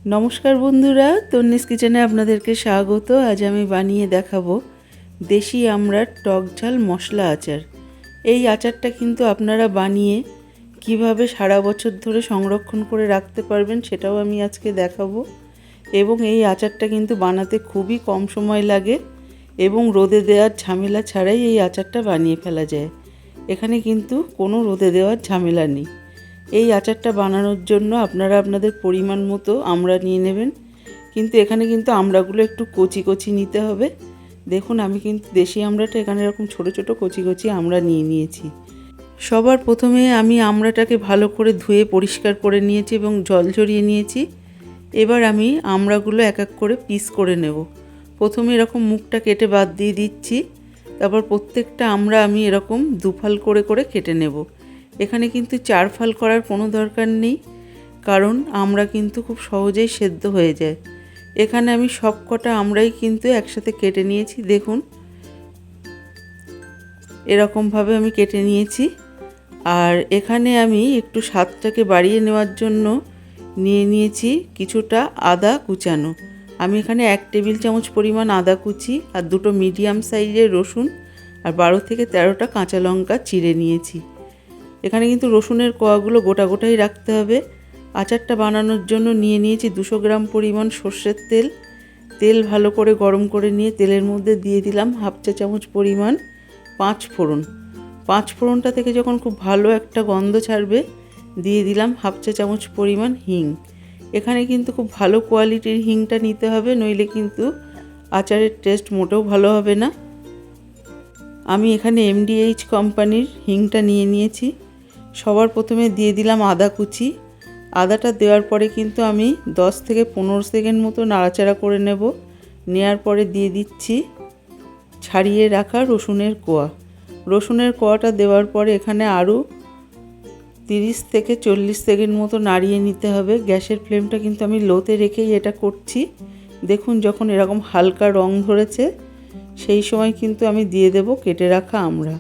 নমস্কার বন্ধুরা, তন্নিস কিচেনে আপনাদেরকে স্বাগত। আজ আমি বানিয়ে দেখাবো দেশি আমড়ার টক ঝাল মশলা আচার। এই আচারটা কিন্তু আপনারা বানিয়ে কিভাবে সারা বছর ধরে সংরক্ষণ করে রাখতে পারবেন সেটাও আমি আজকে দেখাবো। এবং এই আচারটা কিন্তু বানাতে খুবই কম সময় লাগে এবং রোদে দেওয়ার ঝামেলা ছাড়াই এই আচারটা বানিয়ে ফেলা যায়। এখানে কিন্তু কোনো রোদে দেওয়ার ঝামেলা নেই। এই আচারটা বানানোর জন্য আপনারা আপনাদের পরিমাণ মতো আমড়া নিয়ে নেবেন, কিন্তু এখানে কিন্তু আমড়াগুলো একটু কচি কচি নিতে হবে। দেখুন, আমি কিন্তু দেশি আমড়াটা এখানে এরকম ছোট ছোট কচি কচি আমড়া নিয়ে নিয়েছি। সবার প্রথমে আমি আমড়াটাকে ভালো করে ধুয়ে পরিষ্কার করে নিয়েছি এবং জল ঝরিয়ে নিয়েছি। এবার আমি আমড়াগুলো এক এক করে পিস করে নেব। প্রথমে এরকম মুখটা কেটে বাদ দিয়ে দিচ্ছি, তারপর প্রত্যেকটা আমড়া আমি এরকম দুফাল করে করে কেটে নেব। এখানে কিন্তু 4 ফাল করার কোনো দরকার নেই, কারণ আমড়া কিন্তু খুব সহজেই সেদ্ধ হয়ে যায়। এখানে আমি সব কটা আমড়াই কিন্তু একসাথে কেটে নিয়েছি। দেখুন, এরকমভাবে আমি কেটে নিয়েছি। আর এখানে আমি একটু স্বাদটাকে বাড়িয়ে নেওয়ার জন্য নিয়ে নিয়েছি কিছুটা আদা কুচানো। আমি এখানে 1 টেবিল চামচ পরিমাণ আদা কুচি আর 2টো মিডিয়াম সাইজের রসুন আর 12 থেকে 13টা কাঁচা লঙ্কা চিড়ে নিয়েছি। এখানে কিন্তু রসুনের কোয়াগুলো গোটা গোটাই রাখতে হবে। আচারটা বানানোর জন্য নিয়ে নিয়েছি 200 গ্রাম পরিমাণ সর্ষের তেল। তেল ভালো করে গরম করে নিয়ে তেলের মধ্যে দিয়ে দিলাম 1/2 চা চামচ পরিমাণ 5 ফোড়ন। 5 ফোড়নটা থেকে যখন খুব ভালো একটা গন্ধ ছাড়বে, দিয়ে দিলাম 1/2 চা চামচ পরিমাণ হিং। এখানে কিন্তু খুব ভালো কোয়ালিটির হিংটা নিতে হবে, নইলে কিন্তু আচারের টেস্ট মোটেও ভালো হবে না। আমি এখানে MDH কোম্পানির হিংটা নিয়ে নিয়েছি। সবার প্রথমে দিয়ে দিলাম আদা কুচি। আদাটা দেওয়ার পরে কিন্তু আমি 10 থেকে 15 সেকেন্ড মতো নাড়াচাড়া করে নেব। নেওয়ার পরে দিয়ে দিচ্ছি ছাড়িয়ে রাখা রসুনের কোয়া। রসুনের কোয়াটা দেওয়ার পরে এখানে আরও 30 থেকে 40 সেকেন্ড মতো নাড়িয়ে নিতে হবে। গ্যাসের ফ্লেমটা কিন্তু আমি লোতে রেখেই এটা করছি। দেখুন, যখন এরকম হালকা রং ধরেছে সেই সময় কিন্তু আমি দিয়ে দেব কেটে রাখা আমড়া।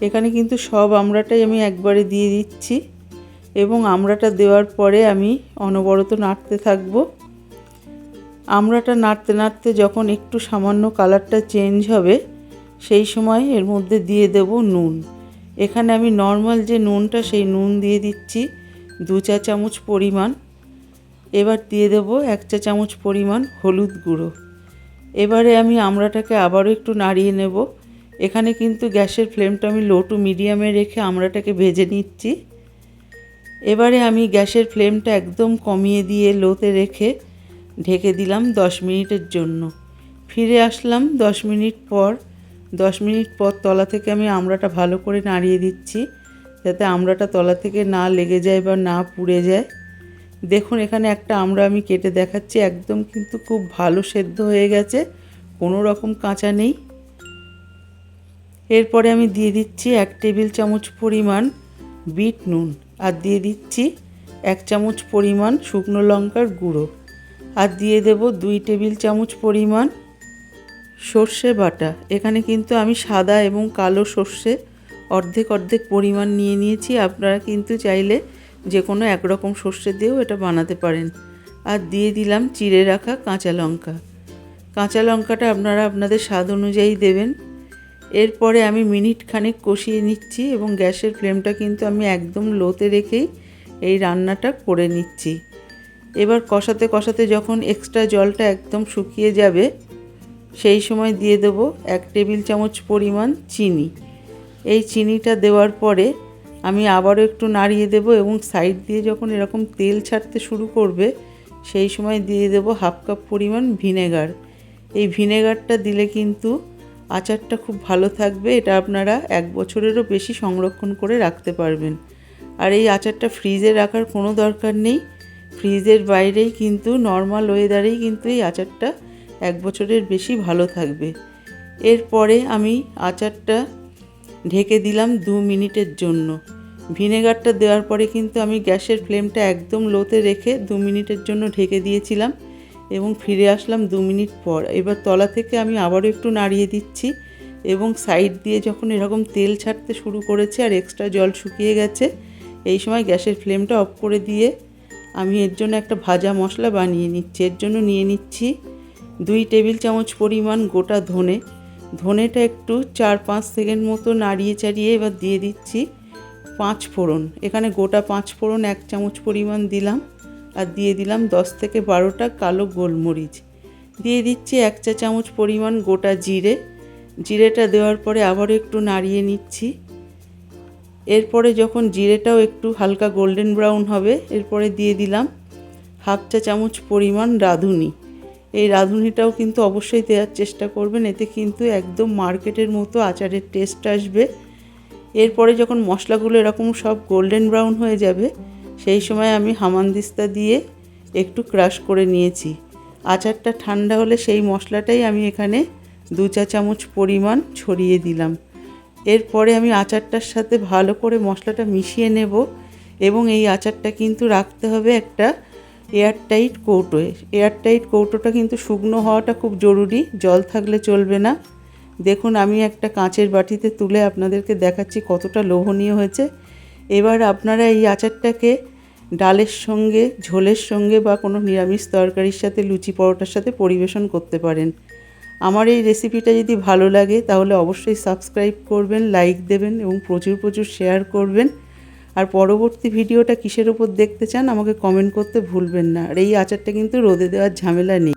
এখানে কিন্তু সব আমড়াটাই আমি একবারে দিয়ে দিচ্ছি এবং আমড়াটা দেওয়ার পরে আমি অনবরত নাড়তে থাকব। আমড়াটা নাড়তে নাড়তে যখন একটু সামান্য কালারটা চেঞ্জ হবে, সেই সময় এর মধ্যে দিয়ে দেব নুন। এখানে আমি নর্মাল যে নুনটা, সেই নুন দিয়ে দিচ্ছি 2 চা চামচ পরিমাণ। এবার দিয়ে দেব 1 চা চামচ পরিমাণ হলুদ গুঁড়ো। এবারে আমি আমড়াটাকে আবারও একটু নাড়িয়ে নেব। এখানে কিন্তু গ্যাসের ফ্লেমটা আমি লো টু মিডিয়ামে রেখে আমড়াটাকে ভেজে নিচ্ছি। এবারে আমি গ্যাসের ফ্লেমটা একদম কমিয়ে দিয়ে লোতে রেখে ঢেকে দিলাম 10 মিনিটের জন্য। ফিরে আসলাম 10 মিনিট পর। 10 মিনিট পর তলা থেকে আমি আমড়াটা ভালো করে নাড়িয়ে দিচ্ছি, যাতে আমড়াটা তলা থেকে না লেগে যায় বা না পুড়ে যায়। দেখুন, এখানে একটা আমড়া আমি কেটে দেখাচ্ছি, একদম কিন্তু খুব ভালো সেদ্ধ হয়ে গেছে, কোনো রকম কাঁচা নেই। এরপরে আমি দিয়ে দিচ্ছি 1 টেবিল চামচ পরিমাণ বিট নুন আর দিয়ে দিচ্ছি 1 চামচ পরিমাণ শুকনো লঙ্কার গুঁড়ো আর দিয়ে দেব 2 টেবিল চামচ পরিমাণ সর্ষে বাটা। এখানে কিন্তু আমি সাদা এবং কালো সর্ষে অর্ধেক অর্ধেক পরিমাণ নিয়ে নিয়েছি। আপনারা কিন্তু চাইলে যে কোনো একরকম সর্ষে দিয়েও এটা বানাতে পারেন। আর দিয়ে দিলাম চিড়ে রাখা কাঁচা লঙ্কা। কাঁচা লঙ্কাটা আপনারা আপনাদের স্বাদ অনুযায়ী দেবেন। এরপরে আমি মিনিট খানেক কষিয়ে নিচ্ছি এবং গ্যাসের ফ্লেমটা কিন্তু আমি একদম লোতে রেখেই এই রান্নাটা করে নিচ্ছি। এবার কষাতে কষাতে যখন এক্সট্রা জলটা একদম শুকিয়ে যাবে, সেই সময় দিয়ে দেব 1 টেবিল চামচ পরিমাণ চিনি। এই চিনিটা দেওয়ার পরে আমি আবারও একটু নাড়িয়ে দেব এবং সাইড দিয়ে যখন এরকম তেল ছাড়তে শুরু করবে, সেই সময় দিয়ে দেব 1/2 কাপ পরিমাণ ভিনেগার। এই ভিনেগারটা দিলে কিন্তু আচারটা খুব ভালো থাকবে। এটা আপনারা 1 বছরেরও বেশি সংরক্ষণ করে রাখতে পারবেন। আর এই আচারটা ফ্রিজে রাখার কোনো দরকার নেই। ফ্রিজের বাইরেই কিন্তু নর্মাল ওয়েদারেই কিন্তু এই আচারটা 1 বছরের বেশি ভালো থাকবে। এরপরে আমি আচারটা ঢেকে দিলাম 2 মিনিটের জন্য। ভিনেগারটা দেওয়ার পরে কিন্তু আমি গ্যাসের ফ্লেমটা একদম লোতে রেখে 2 মিনিটের জন্য ঢেকে দিয়েছিলাম এবং ফিরে আসলাম 2 মিনিট পর। এবার তলা থেকে আমি আবারও একটু নাড়িয়ে দিচ্ছি এবং সাইড দিয়ে যখন এরকম তেল ছাড়তে শুরু করেছে আর এক্সট্রা জল শুকিয়ে গেছে, এই সময় গ্যাসের ফ্লেমটা অফ করে দিয়ে আমি এর জন্য একটা ভাজা মশলা বানিয়ে নিচ্ছি। এর জন্য নিয়ে নিচ্ছি 2 টেবিল চামচ পরিমাণ গোটা ধনে। ধনেটা একটু 4-5 সেকেন্ড মতো নাড়িয়ে চাড়িয়ে এবার দিয়ে দিচ্ছি 5 ফোড়ন। এখানে গোটা 5 ফোড়ন 1 চামচ পরিমাণ দিলাম, আর দিয়ে দিলাম 10 থেকে 12টা কালো গোলমরিচ। দিয়ে দিচ্ছি 1 চা চামচ পরিমাণ গোটা জিরে। জিরেটা দেওয়ার পরে আবারও একটু নাড়িয়ে নিচ্ছি। এরপরে যখন জিরেটাও একটু হালকা গোল্ডেন ব্রাউন হবে, এরপরে দিয়ে দিলাম 1/2 চা চামচ পরিমাণ রাঁধুনি। এই রাঁধুনিটাও কিন্তু অবশ্যই দেওয়ার চেষ্টা করবেন, এতে কিন্তু একদম মার্কেটের মতো আচারের টেস্ট আসবে। এরপরে যখন মশলাগুলো এরকম সব গোল্ডেন ব্রাউন হয়ে যাবে, সেই সময় আমি হামানদিস্তা দিয়ে একটু ক্রাশ করে নিয়েছি। আচারটা ঠান্ডা হলে সেই মশলাটাই আমি এখানে 2 চা চামচ পরিমাণ ছড়িয়ে দিলাম। এরপরে আমি আচারটার সাথে ভালো করে মশলাটা মিশিয়ে নেব, এবং এই আচারটা কিন্তু রাখতে হবে একটা এয়ারটাইট কৌটোয়। এয়ারটাইট কৌটোটা কিন্তু শুকনো হওয়াটা খুব জরুরি, জল থাকলে চলবে না। দেখুন আমি একটা কাঁচের বাটিতে তুলে আপনাদেরকে দেখাচ্ছি কতটা লোভনীয় হয়েছে। এবার আপনারা এই আচারটাকে ডালের সঙ্গে, ঝোলের সঙ্গে বা কোনো নিরামিষ তরকারির সাথে, লুচি পরোটার সাথে পরিবেশন করতে পারেন। আমার এই রেসিপিটা যদি ভালো লাগে তাহলে অবশ্যই সাবস্ক্রাইব করবেন, লাইক দেবেন এবং প্রচুর প্রচুর শেয়ার করবেন। আর পরবর্তী ভিডিওটা কিসের উপর দেখতে চান আমাকে কমেন্ট করতে ভুলবেন না। আর এই আচারটা কিন্তু রোদে দেওয়ার ঝামেলা নেই।